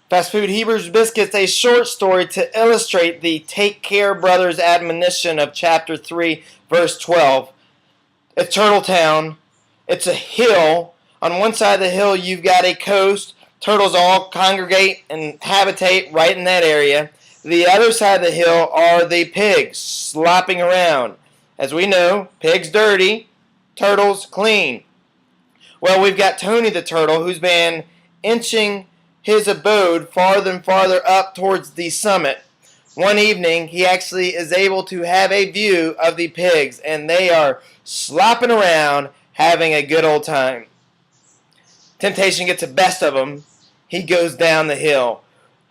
Fast Food Hebrews Biscuits, a short story to illustrate the Take Care Brothers admonition of chapter 3, verse 12. It's Turtletown. It's a hill. On one side of the hill, you've got a coast. Turtles all congregate and habitate right in that area. The other side of the hill are the pigs slopping around. As we know, pigs dirty, turtles clean. Well, we've got Tony the turtle who's been inching his abode farther and farther up towards the summit. One evening, he actually is able to have a view of the pigs, and they are slopping around, having a good old time. Temptation gets the best of him. He goes down the hill.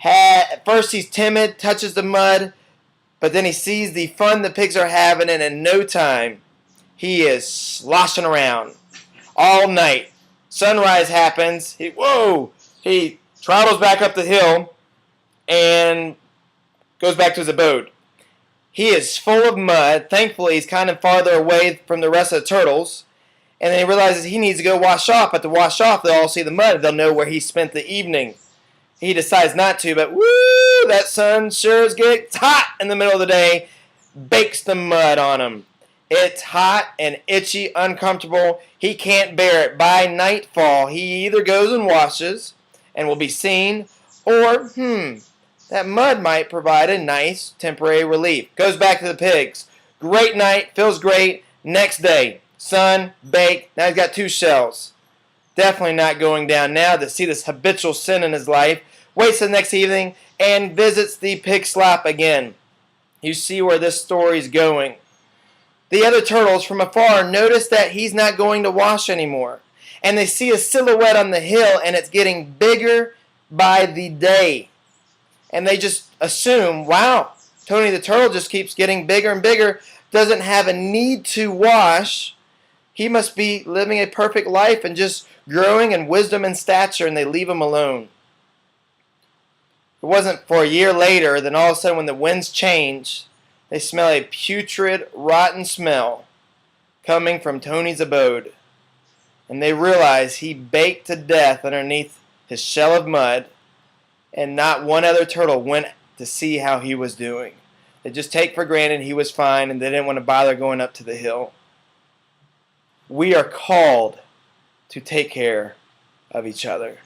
At first, he's timid, touches the mud, but then he sees the fun the pigs are having, and in no time, he is sloshing around all night. Sunrise happens. He travels back up the hill and goes back to his abode. He is full of mud. Thankfully, he's kind of farther away from the rest of the turtles. And then he realizes he needs to go wash off. But to wash off, they'll all see the mud. They'll know where he spent the evening. He decides not to, but woo, that sun sure gets hot in the middle of the day. Bakes the mud on him. It's hot and itchy, uncomfortable. He can't bear it. By nightfall, he either goes and washes and will be seen, or, that mud might provide a nice temporary relief. Goes back to the pigs. Great night, feels great. Next day, sun, baked. Now he's got 2 shells. Definitely not going down now to see this habitual sin in his life. Waits the next evening and visits the pig slop again. You see where this story's going. The other turtles from afar notice that he's not going to wash anymore. And they see a silhouette on the hill, and it's getting bigger by the day. And they just assume, wow, Tony the turtle just keeps getting bigger and bigger, doesn't have a need to wash. He must be living a perfect life and just growing in wisdom and stature, and they leave him alone. It wasn't for a year later, then all of a sudden when the winds change, they smell a putrid, rotten smell coming from Tony's abode. And they realize he baked to death underneath his shell of mud, and not one other turtle went to see how he was doing. They just take for granted he was fine, and they didn't want to bother going up to the hill. We are called to take care of each other.